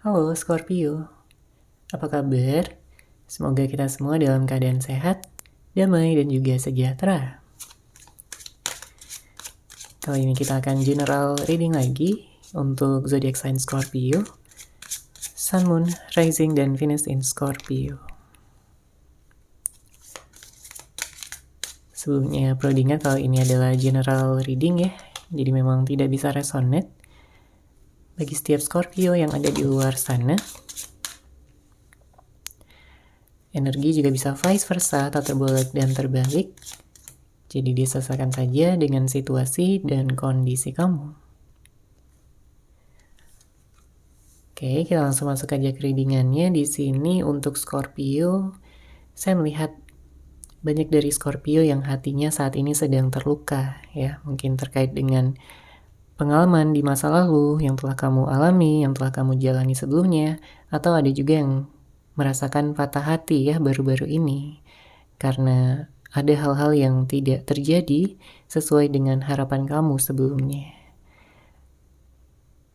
Halo Scorpio, apa kabar? Semoga kita semua dalam keadaan sehat, damai, dan juga sejahtera. Kali ini kita akan general reading lagi untuk zodiac sign Scorpio, Sun, Moon, Rising, dan Venus in Scorpio. Sebelumnya perlu diingat kalau ini adalah general reading ya, jadi memang tidak bisa resonate bagi setiap Scorpio yang ada di luar sana. Energi juga bisa vice versa atau terbolak dan terbalik. Jadi disesuaikan saja dengan situasi dan kondisi kamu. Oke, kita langsung masuk aja ke readingannya. Di sini untuk Scorpio, saya melihat banyak dari Scorpio yang hatinya saat ini sedang terluka ya, mungkin terkait dengan pengalaman di masa lalu yang telah kamu alami, yang telah kamu jalani sebelumnya, atau ada juga yang merasakan patah hati ya baru-baru ini karena ada hal-hal yang tidak terjadi sesuai dengan harapan kamu sebelumnya.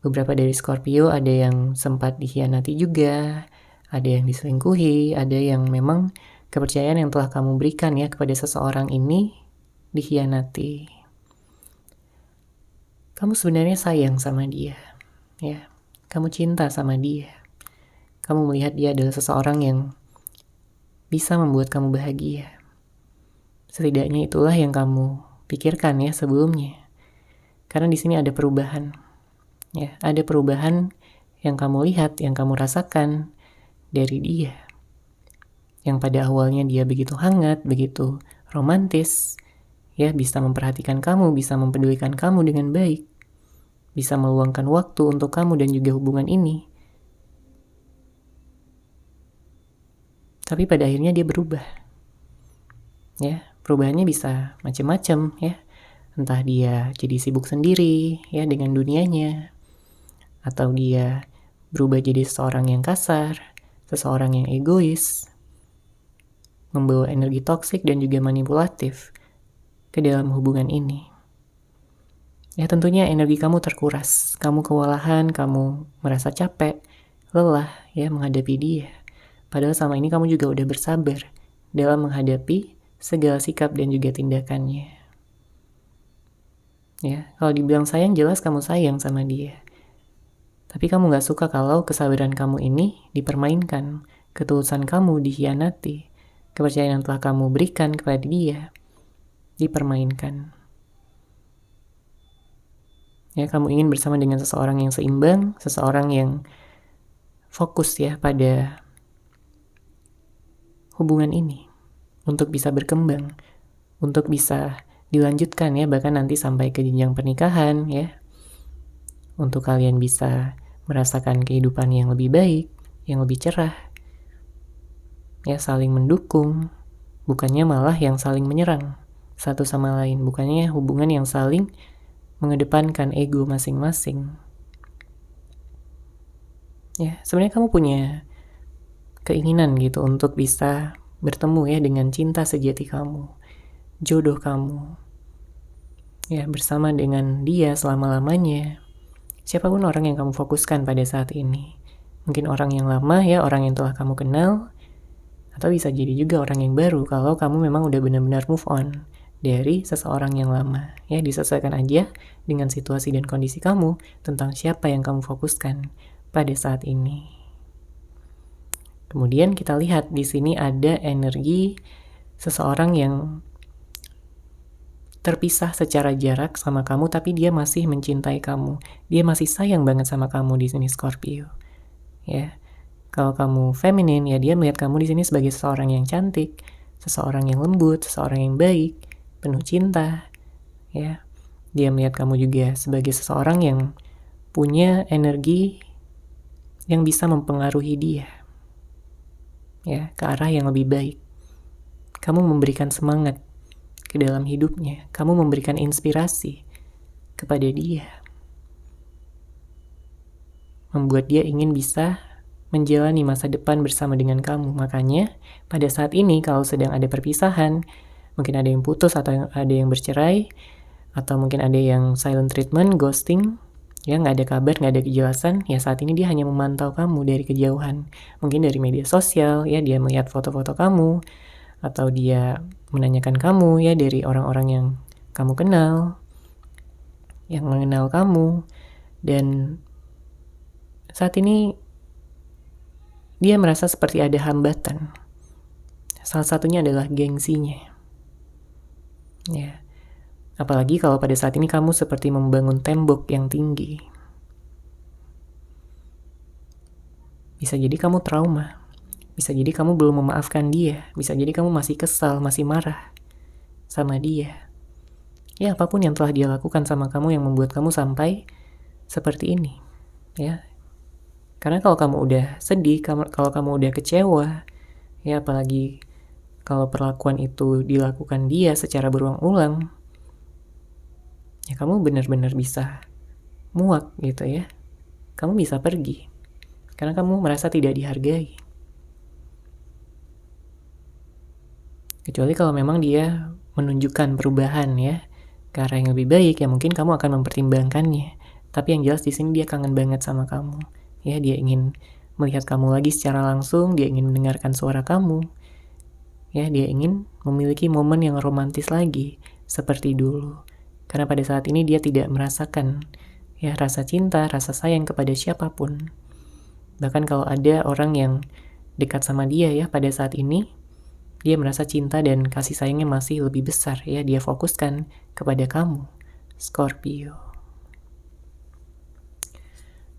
Beberapa dari Scorpio ada yang sempat dikhianati juga, ada yang diselingkuhi, ada yang memang kepercayaan yang telah kamu berikan ya kepada seseorang ini dikhianati. Kamu sebenarnya sayang sama dia, ya. Kamu cinta sama dia. Kamu melihat dia adalah seseorang yang bisa membuat kamu bahagia. Setidaknya itulah yang kamu pikirkan ya sebelumnya. Karena di sini ada perubahan. Ya, ada perubahan yang kamu lihat, yang kamu rasakan dari dia. Yang pada awalnya dia begitu hangat, begitu romantis, ya bisa memperhatikan kamu, bisa mempedulikan kamu dengan baik, bisa meluangkan waktu untuk kamu dan juga hubungan ini. Tapi pada akhirnya dia berubah. Ya, perubahannya bisa macam-macam ya. Entah dia jadi sibuk sendiri ya dengan dunianya, atau dia berubah jadi seseorang yang kasar, seseorang yang egois, membawa energi toksik dan juga manipulatif ke dalam hubungan ini. Ya tentunya energi kamu terkuras, kamu kewalahan, kamu merasa capek, lelah ya menghadapi dia. Padahal selama ini kamu juga udah bersabar dalam menghadapi segala sikap dan juga tindakannya. Ya, kalau dibilang sayang jelas kamu sayang sama dia. Tapi kamu gak suka kalau kesabaran kamu ini dipermainkan, ketulusan kamu dikhianati, kepercayaan yang telah kamu berikan kepada dia dipermainkan. Ya, kamu ingin bersama dengan seseorang yang seimbang, seseorang yang fokus ya pada hubungan ini untuk bisa berkembang, untuk bisa dilanjutkan ya bahkan nanti sampai ke jenjang pernikahan ya. Untuk kalian bisa merasakan kehidupan yang lebih baik, yang lebih cerah. Ya, saling mendukung, bukannya malah yang saling menyerang satu sama lain, bukannya hubungan yang saling mengedepankan ego masing-masing. Ya, sebenarnya kamu punya keinginan gitu untuk bisa bertemu ya dengan cinta sejati kamu, jodoh kamu. Ya, bersama dengan dia selama-lamanya. Siapapun orang yang kamu fokuskan pada saat ini. Mungkin orang yang lama ya, orang yang telah kamu kenal, atau bisa jadi juga orang yang baru kalau kamu memang udah benar-benar move on dari seseorang yang lama. Ya, disesuaikan aja dengan situasi dan kondisi kamu tentang siapa yang kamu fokuskan pada saat ini. Kemudian kita lihat di sini ada energi seseorang yang terpisah secara jarak sama kamu, tapi dia masih mencintai kamu. Dia masih sayang banget sama kamu di sini Scorpio. Ya. Kalau kamu feminin, ya dia melihat kamu di sini sebagai seseorang yang cantik, seseorang yang lembut, seseorang yang baik, penuh cinta. Ya. Dia melihat kamu juga sebagai seseorang yang punya energi yang bisa mempengaruhi dia. Ya, ke arah yang lebih baik. Kamu memberikan semangat ke dalam hidupnya. Kamu memberikan inspirasi kepada dia. Membuat dia ingin bisa menjalani masa depan bersama dengan kamu. Makanya pada saat ini kalau sedang ada perpisahan, mungkin ada yang putus atau ada yang bercerai, atau mungkin ada yang silent treatment, ghosting, Ya, nggak ada kabar, nggak ada kejelasan, ya saat ini dia hanya memantau kamu dari kejauhan. Mungkin dari media sosial, ya dia melihat foto-foto kamu, atau dia menanyakan kamu ya dari orang-orang yang kamu kenal, yang mengenal kamu. Dan saat ini dia merasa seperti ada hambatan. Salah satunya adalah gengsinya. Ya. Apalagi kalau pada saat ini kamu seperti membangun tembok yang tinggi. Bisa jadi kamu trauma. Bisa jadi kamu belum memaafkan dia. Bisa jadi kamu masih kesal, masih marah sama dia. Ya, apapun yang telah dia lakukan sama kamu yang membuat kamu sampai seperti ini. Ya. Karena kalau kamu udah sedih, kalau kamu udah kecewa, ya apalagi kalau perlakuan itu dilakukan dia secara berulang-ulang, ya kamu benar-benar bisa muak gitu ya. Kamu bisa pergi. Karena kamu merasa tidak dihargai. Kecuali kalau memang dia menunjukkan perubahan ya, ke arah yang lebih baik, ya mungkin kamu akan mempertimbangkannya. Tapi yang jelas di sini dia kangen banget sama kamu. Ya, dia ingin melihat kamu lagi secara langsung, dia ingin mendengarkan suara kamu. Ya, dia ingin memiliki momen yang romantis lagi seperti dulu. Karena pada saat ini dia tidak merasakan ya rasa cinta, rasa sayang kepada siapapun. Bahkan kalau ada orang yang dekat sama dia ya pada saat ini, dia merasa cinta dan kasih sayangnya masih lebih besar ya, dia fokuskan kepada kamu, Scorpio.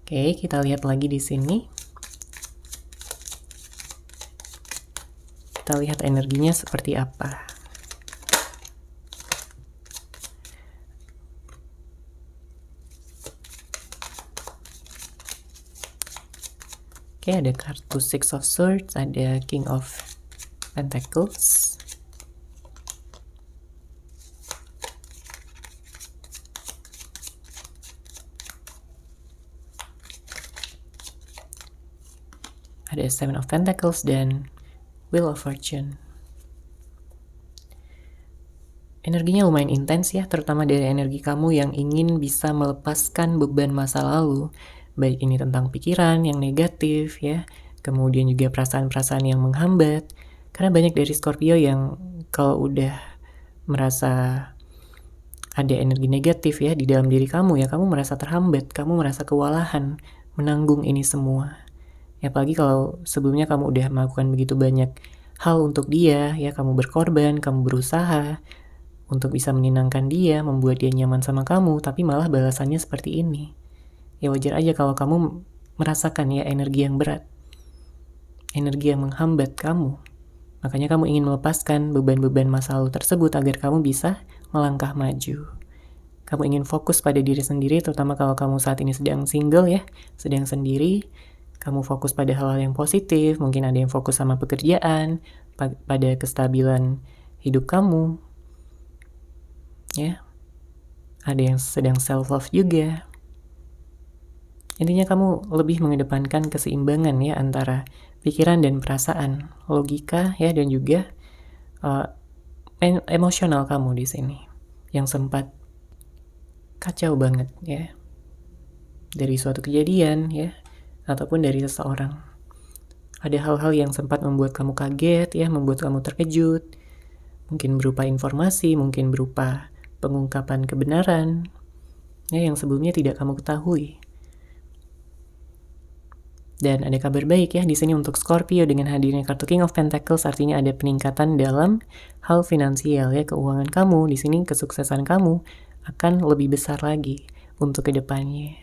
Oke, kita lihat lagi di sini. Kita lihat energinya seperti apa. Oke, ada kartu Six of Swords, ada King of Pentacles. Ada Seven of Pentacles dan Wheel of Fortune. Energinya lumayan intens ya, terutama dari energi kamu yang ingin bisa melepaskan beban masa lalu. Baik ini tentang pikiran yang negatif ya, kemudian juga perasaan-perasaan yang menghambat. Karena banyak dari Scorpio yang kalau udah merasa ada energi negatif ya di dalam diri kamu ya, kamu merasa terhambat, kamu merasa kewalahan menanggung ini semua. Ya, apalagi kalau sebelumnya kamu udah melakukan begitu banyak hal untuk dia, ya kamu berkorban, kamu berusaha untuk bisa menyenangkan dia, membuat dia nyaman sama kamu, tapi malah balasannya seperti ini. Ya wajar aja kalau kamu merasakan ya energi yang berat, energi yang menghambat kamu. Makanya kamu ingin melepaskan beban-beban masa lalu tersebut agar kamu bisa melangkah maju. Kamu ingin fokus pada diri sendiri, terutama kalau kamu saat ini sedang single ya, sedang sendiri. Kamu fokus pada hal-hal yang positif, mungkin ada yang fokus sama pekerjaan, pada kestabilan hidup kamu. Ya. Ada yang sedang self-love juga. Intinya kamu lebih mengedepankan keseimbangan ya antara pikiran dan perasaan, logika ya dan juga emosional kamu di sini yang sempat kacau banget ya. Dari suatu kejadian ya ataupun dari seseorang. Ada hal-hal yang sempat membuat kamu kaget ya, membuat kamu terkejut. Mungkin berupa informasi, mungkin berupa pengungkapan kebenaran ya yang sebelumnya tidak kamu ketahui. Dan ada kabar baik ya di sini untuk Scorpio dengan hadirnya kartu King of Pentacles, artinya ada peningkatan dalam hal finansial ya, keuangan kamu. Di sini kesuksesan kamu akan lebih besar lagi untuk kedepannya.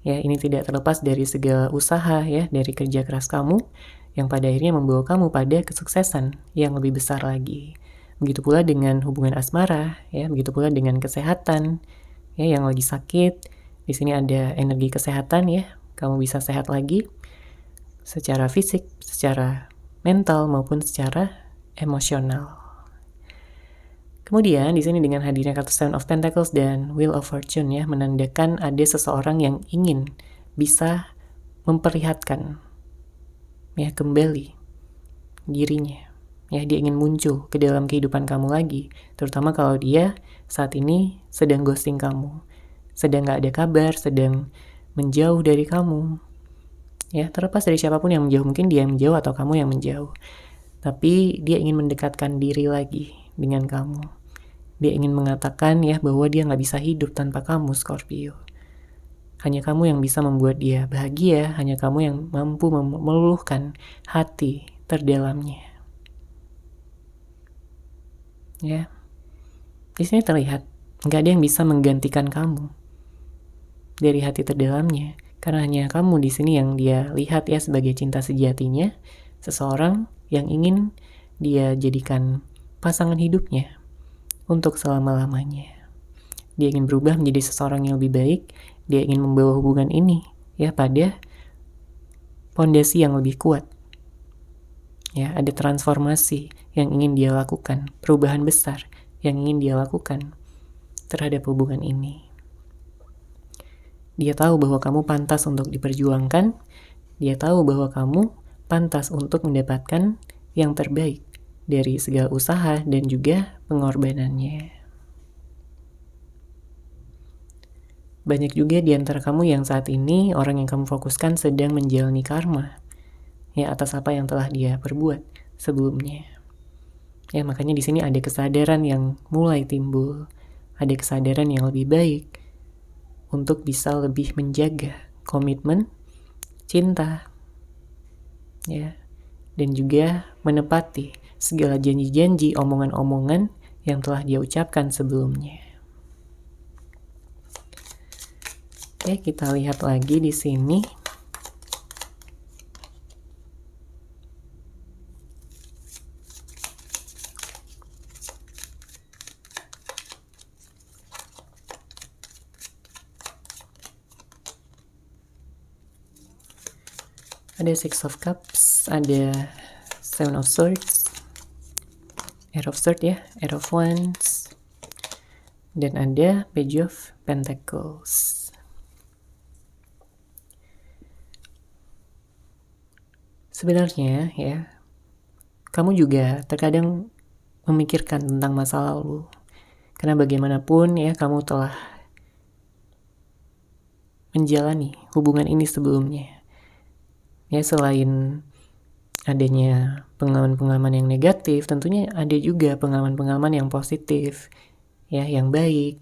Ya, ini tidak terlepas dari segala usaha ya, dari kerja keras kamu yang pada akhirnya membawa kamu pada kesuksesan yang lebih besar lagi. Begitu pula dengan hubungan asmara ya, begitu pula dengan kesehatan ya, yang lagi sakit. Di sini ada energi kesehatan ya. Kamu bisa sehat lagi secara fisik, secara mental maupun secara emosional. Kemudian di sini dengan hadirnya kartu Seven of Pentacles dan Wheel of Fortune ya, menandakan ada seseorang yang ingin bisa memperlihatkan ya kembali dirinya. Ya, dia ingin muncul ke dalam kehidupan kamu lagi, terutama kalau dia saat ini sedang ghosting kamu, sedang gak ada kabar, sedang menjauh dari kamu. Ya, terlepas dari siapapun yang menjauh, mungkin dia yang menjauh atau kamu yang menjauh. Tapi dia ingin mendekatkan diri lagi dengan kamu. Dia ingin mengatakan ya bahwa dia gak bisa hidup tanpa kamu, Scorpio. Hanya kamu yang bisa membuat dia bahagia, hanya kamu yang mampu meluluhkan hati terdalamnya. Ya, di sini terlihat nggak ada yang bisa menggantikan kamu dari hati terdalamnya, karena hanya kamu di sini yang dia lihat ya sebagai cinta sejatinya, seseorang yang ingin dia jadikan pasangan hidupnya untuk selama-lamanya. Dia ingin berubah menjadi seseorang yang lebih baik. Dia ingin membawa hubungan ini ya pada fondasi yang lebih kuat. Ya, ada transformasi yang ingin dia lakukan, perubahan besar yang ingin dia lakukan terhadap hubungan ini. Dia tahu bahwa kamu pantas untuk diperjuangkan. Dia tahu bahwa kamu pantas untuk mendapatkan yang terbaik dari segala usaha dan juga pengorbanannya. Banyak juga di antara kamu yang saat ini orang yang kamu fokuskan sedang menjalani karma ya atas apa yang telah dia perbuat sebelumnya. Ya, makanya di sini ada kesadaran yang mulai timbul, ada kesadaran yang lebih baik untuk bisa lebih menjaga komitmen, cinta, ya, dan juga menepati segala janji-janji, omongan-omongan yang telah dia ucapkan sebelumnya. Oke, kita lihat lagi di sini. Ada Six of Cups, ada Seven of Swords, Eight of Swords ya, Eight of Wands, dan ada Page of Pentacles. Sebenarnya ya, kamu juga terkadang memikirkan tentang masa lalu. Karena bagaimanapun ya, kamu telah menjalani hubungan ini sebelumnya. Ya, selain adanya pengalaman-pengalaman yang negatif, tentunya ada juga pengalaman-pengalaman yang positif, ya, yang baik,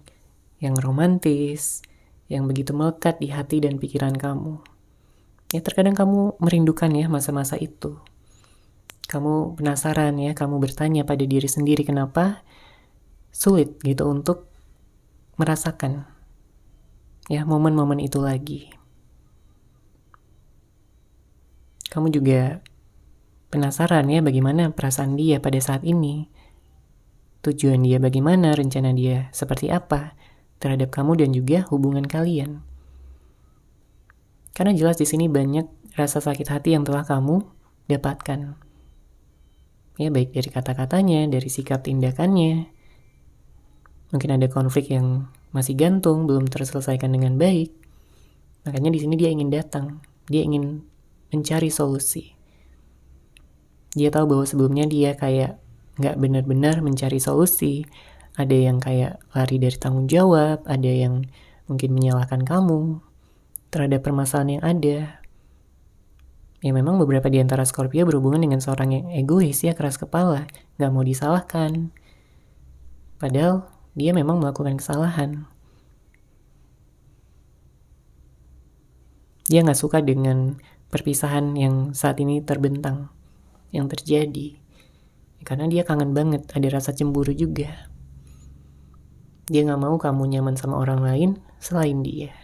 yang romantis, yang begitu melekat di hati dan pikiran kamu. Ya, terkadang kamu merindukan ya masa-masa itu. Kamu penasaran ya, kamu bertanya pada diri sendiri kenapa sulit gitu untuk merasakan ya momen-momen itu lagi. Kamu juga penasaran ya bagaimana perasaan dia pada saat ini. Tujuan dia bagaimana, rencana dia seperti apa terhadap kamu dan juga hubungan kalian. Karena jelas di sini banyak rasa sakit hati yang telah kamu dapatkan. Ya, baik dari kata-katanya, dari sikap tindakannya. Mungkin ada konflik yang masih gantung, belum terselesaikan dengan baik. Makanya di sini dia ingin datang. Dia ingin mencari solusi. Dia tahu bahwa sebelumnya dia kayak nggak benar-benar mencari solusi. Ada yang kayak lari dari tanggung jawab, ada yang mungkin menyalahkan kamu terhadap permasalahan yang ada. Ya, memang beberapa di antara Scorpio berhubungan dengan seorang yang egois ya, keras kepala, gak mau disalahkan. Padahal dia memang melakukan kesalahan. Dia gak suka dengan perpisahan yang saat ini terbentang, yang terjadi. Karena dia kangen banget, ada rasa cemburu juga. Dia gak mau kamu nyaman sama orang lain selain dia.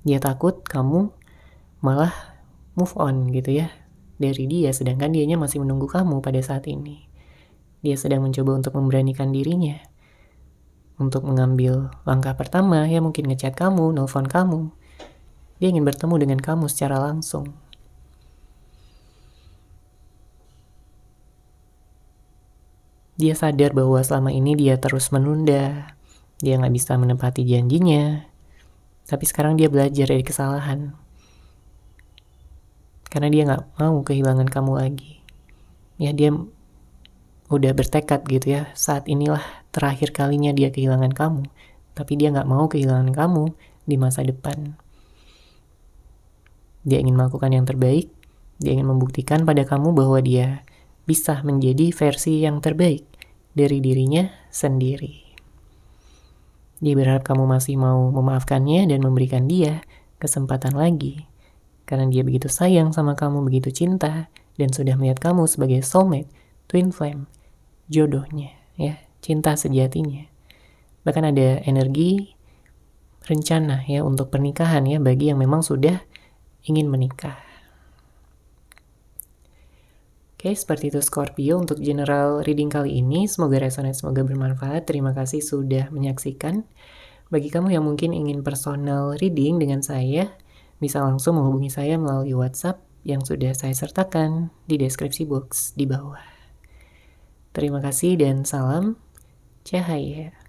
Dia takut kamu malah move on gitu ya dari dia, sedangkan dianya masih menunggu kamu pada saat ini. Dia sedang mencoba untuk memberanikan dirinya untuk mengambil langkah pertama ya, mungkin ngechat kamu, nelpon kamu. Dia ingin bertemu dengan kamu secara langsung. Dia sadar bahwa selama ini dia terus menunda, dia gak bisa menepati janjinya. Tapi sekarang dia belajar dari kesalahan. Karena dia gak mau kehilangan kamu lagi. Ya, dia udah bertekad gitu ya, saat inilah terakhir kalinya dia kehilangan kamu. Tapi dia gak mau kehilangan kamu di masa depan. Dia ingin melakukan yang terbaik, dia ingin membuktikan pada kamu bahwa dia bisa menjadi versi yang terbaik dari dirinya sendiri. Dia berharap kamu masih mau memaafkannya dan memberikan dia kesempatan lagi. Karena dia begitu sayang sama kamu, begitu cinta, dan sudah melihat kamu sebagai soulmate, twin flame, jodohnya, ya, cinta sejatinya. Bahkan ada energi rencana ya untuk pernikahan ya bagi yang memang sudah ingin menikah. Oke, seperti itu Scorpio untuk general reading kali ini. Semoga resonate, semoga bermanfaat. Terima kasih sudah menyaksikan. Bagi kamu yang mungkin ingin personal reading dengan saya, bisa langsung menghubungi saya melalui WhatsApp yang sudah saya sertakan di deskripsi box di bawah. Terima kasih dan salam cahaya.